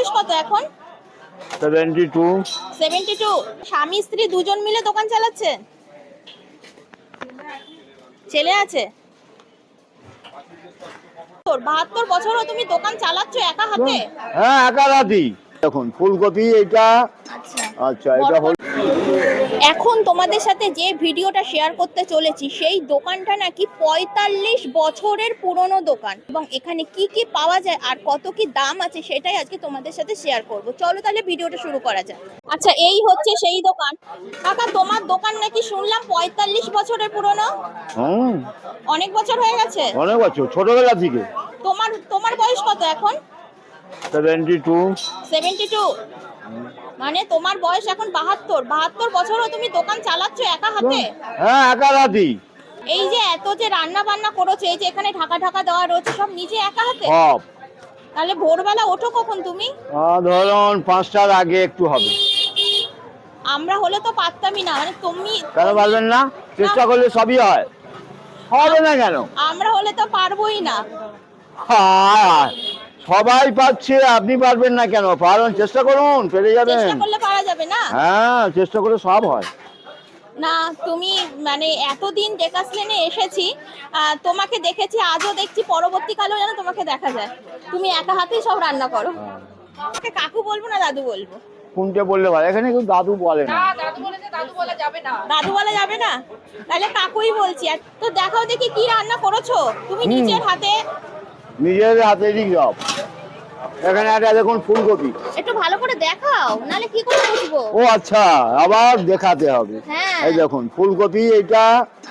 বয়স কত এখন? 72। 72। স্বামী স্ত্রী দুজন মিলে দোকান চালাচ্ছেন? ছেলে আছে? 72 বছরও তুমি দোকান চালাচ্ছ একা হাতে? হ্যাঁ, একা রাতি। দেখুন ফুলকপি এটা। আচ্ছা এটা হল। এখন তোমাদের সাথে যে ভিডিওটা শেয়ার করতে চলেছি সেই দোকানটা নাকি 45 বছরের পুরনো দোকান, এবং এখানে কি কি পাওয়া যায় আর কত কি দাম আছে সেটাই আজকে তোমাদের সাথে শেয়ার করব। চলো তাহলে ভিডিওটা শুরু করা যাক। আচ্ছা, এই হচ্ছে সেই দোকান। কাকা, তোমার দোকান নাকি শুনলাম 45 বছরের পুরনো? হুম, অনেক বছর হয়ে গেছে? অনেক বছর, ছোটবেলা থেকে। তোমার তোমার বয়স কত এখন? 72। 72। মানে তোমার বয়স এখন 72 বছরও তুমি দোকান চালাচ্ছ একা হাতে? হ্যাঁ, একা রাতি। এই যে এত যে রান্না বান্না করেছো, এই যে এখানে ঢাকা ঢাকা দেওয়া রয়েছে, সব নিজে একা হাতে? সব। তাহলে ভোরবেলা ওঠো কখন তুমি? ধরুন 5টার আগে একটু হবে। আমরা হলে তো পারতামই না, মানে তুমি কেন পারবেন না? চেষ্টা করলে সবই হয়। হবে না কেন? আমরা হলে তো পারবোই না। হ্যাঁ, সবাই পাচ্ছে, আপনি পারবেন না কেন? পারুন, চেষ্টা করুন, পেরে যাবেন। চেষ্টা করলে পারা যাবে না? হ্যাঁ, চেষ্টা করে সব হয়। না, তুমি মানে এতদিন ডেকাস লেনে এসেছি, তোমাকে দেখেছি, আজও দেখছি, পরবর্তীকালেও যেন তোমাকে দেখা যায় তুমি একা হাতেই সব রান্না করো। তোমাকে কাকু বলবো না দাদু বলবো? কোনটা বললে ভালো? এখানে কেউ দাদু বলে না। দাদু বলা যাবে না? দাদু বলা যাবে না? তাহলে কাকুই বলছি। আর তো দেখাও দেখি কি রান্না করেছো তুমি নিজের হাতে। নিজের হাতেরই জব। এখানে একটা দেখুন ফুলকপি। একটু ভালো করে দেখাও, নালে কি করে বুঝবো? ও আচ্ছা, আবার দেখাতে হবে। হ্যাঁ। এই দেখুন ফুলকপি এইটা।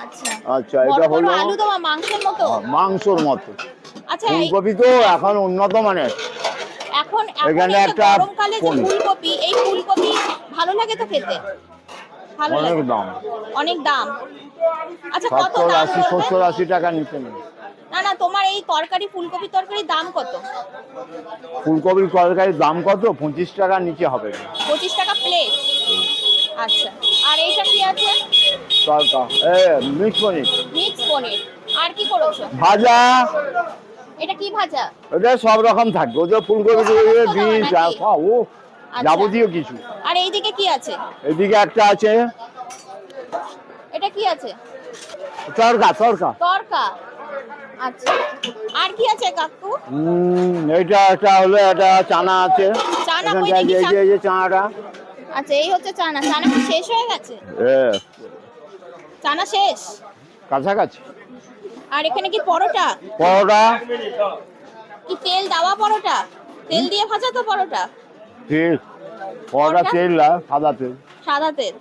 আচ্ছা, আচ্ছা, বড় এটা বড় হলো আলু দেওয়া মাংসের মতো? মাংসর মতো। আচ্ছা, ফুলকপি তো এখন উন্নত মানের। এখন এখানে এই যে একটা গরমকালে যে ফুলকপি, এই ফুলকপি ভালো লাগে তো খেতে? ভালো অনেক লাগে? দাম। অনেক দাম। আচ্ছা, কত 70, দাম 80, বলবে? 70, 80 টাকা নিচে নেই। না না, তোমার এই তরকারি, ফুলকপি তরকারি দাম কত? ফুলকপির তরকারির দাম কত? 25 টাকার নিচে হবে না। 25 টাকা প্লেট? আচ্ছা। আর এইটা কি আছে? তরকা মিক্স পনির। মিক্স পনির। আর কি করেছো? ভাজা। এটা কি ভাজা? ওদের সব রকম থাকবে, ওদের ফুলকপি দিয়ে বিনস নাকি? ও আচ্ছা। যাবতীয় কিছু। আর এইদিকে কি আছে? এদিকে একটা আছে। এটা কি আছে? তরকা তরকা। তরকা। আচ্ছা। আর কি আছে কাকু? এইটা একটা হলো, একটা চানা আছে। চানা এখান কই থেকে দেখি? এই যে চানাটা। আচ্ছা, এই হচ্ছে চানা। চানা কি শেষ হয়ে গেছে? চানা শেষ? কাছাকাছি। আর এখানে কি পরোটা? পরোটা। কি তেল দেওয়া পরোটা? তেল দিয়ে ভাজা তো পরোটা? ঠিক। পরোটা তেল না, সাদা তেল। সাদা তেল।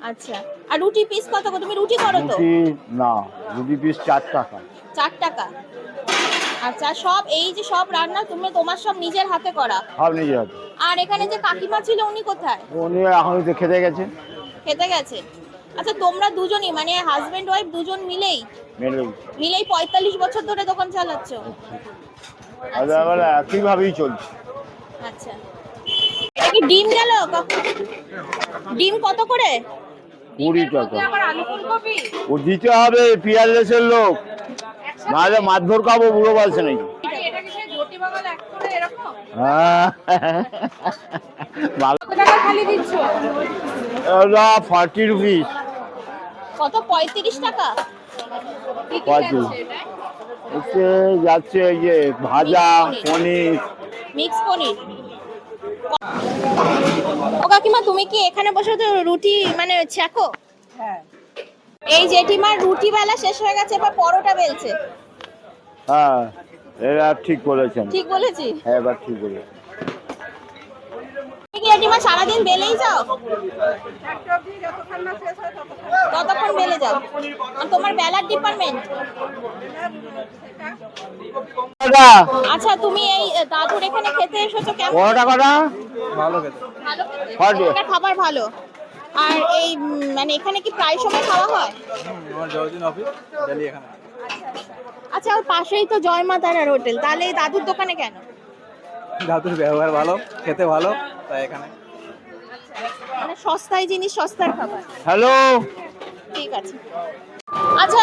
আচ্ছা। আর রুটি পিস কত? তুমি রুটি করো তো? রুটি না, রুটি পিস 4 টাকা। 4 টাকা। আচ্ছা, সব এই যে সব রান্না তুমি তোমার সব নিজের হাতে করা? সব নিজের হাতে। আর এখানে যে কাকিমা ছিল উনি কোথায়? উনি এখন তো খেতে গেছে। খেতে গেছে। আচ্ছা, তোমরা দুজনই মানে হাজবেন্ড ওয়াইফ দুজন মিলেই মিলেই 45 বছর ধরে দোকান চালাচ্ছ? আচ্ছা, মানে একইভাবেই চলছে। আচ্ছা। এটা কি ডিম গেল? ডিম কত করে? 20 টাকা। ও দিতে হবে, পিয়ারলেসের লোক, নাহলে মারধর খাবো, বুড়ো বলছে নাকি। ভালো 40 রুপিস। কত? 35 টাকা? যাচ্ছে এই যে ভাজা পনির। মিক্স পনির। ও কাকিমা, তুমি কি এখানে বসে তো রুটি মানে ছেঁকো? হ্যাঁ। এই জেঠিমার রুটি বেলা শেষ হয়ে গেছে, এবার পরোটা বেলছে। হ্যাঁ, এরা ঠিক বলেছেন। ঠিক বলেছি? হ্যাঁ, এবার ঠিক বলেছেন। তুমি কি জেঠিমা সারাদিন বেলেই যাও? ততক্ষণ বেলে যাও? আর তোমার বেলার ডিপার্টমেন্ট? আচ্ছা, তুমি এই দাদুর এখানে খেতে এসেছো, কেমন? পরোটা কটা? ভালো খেতে। ভালো খেতে? এখানকার খাবার ভালো। আর এই মানে এখানে কি প্রায় সময় খাওয়া হয়? আমার যতদিন অফিস ডেলি এখানে। আচ্ছা, ওর পাশেই তো জয় মা তারার হোটেল, তাহলে এই দাদুর দোকানে কেন? দাদুর ব্যবহার ভালো, খেতে ভালো, তাই এখানে। মানে সস্তায় জিনিস, সস্তার খাবার। হ্যালো। ঠিক আছে। আচ্ছা,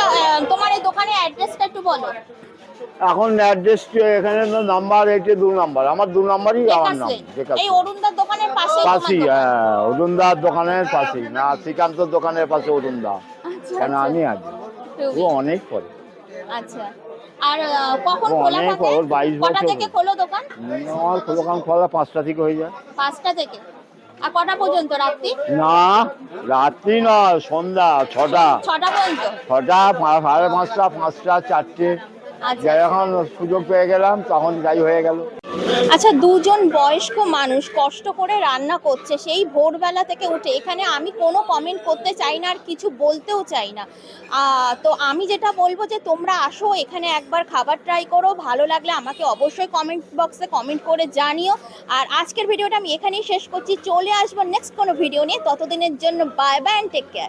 তোমার এই দোকানের অ্যাড্রেসটা একটু বলো। এখন অ্যাড্রেস এখানে নাম্বার 2 নাম্বার, আমার 2 নাম্বারই আমার নাম। এই অরুণদার দোকানের পাশে পাশেই, হ্যাঁ, অরুণদার দোকানের পাশেই, না শ্রীকান্তর দোকানের পাশে অরুণদা। কেন আমি আছি, ও অনেক পরে। আচ্ছা, আর কখন ও খোলা অনেক থাকে? ওর 22 কটা বছর। থেকে খোলো দোকান? আমার দোকান খোলা 5টা থেকে হয়ে যায়। 5টা থেকে আর কটা পর্যন্ত রাত্রি? না, রাত্রি নয়, সন্ধ্যা 6টা। 6টা পর্যন্ত? 6টা, 5:30, 5টা, 4টে, আচ্ছা যখন সুযোগ পেয়ে গেলাম তখন যাই হয়ে গেল। আচ্ছা, দুজন বয়স্ক মানুষ কষ্ট করে রান্না করছে সেই ভোরবেলা থেকে উঠে। এখানে আমি কোনো কমেন্ট করতে চাই না আর কিছু বলতেও চাই না। তো আমি যেটা বলবো যে তোমরা আসো এখানে, একবার খাবার ট্রাই করো, ভালো লাগলে আমাকে অবশ্যই কমেন্ট বক্সে কমেন্ট করে জানিও। আর আজকের ভিডিওটা আমি এখানেই শেষ করছি, চলে আসবো নেক্সট কোনো ভিডিও নিয়ে। ততদিনের জন্য bye bye and take care.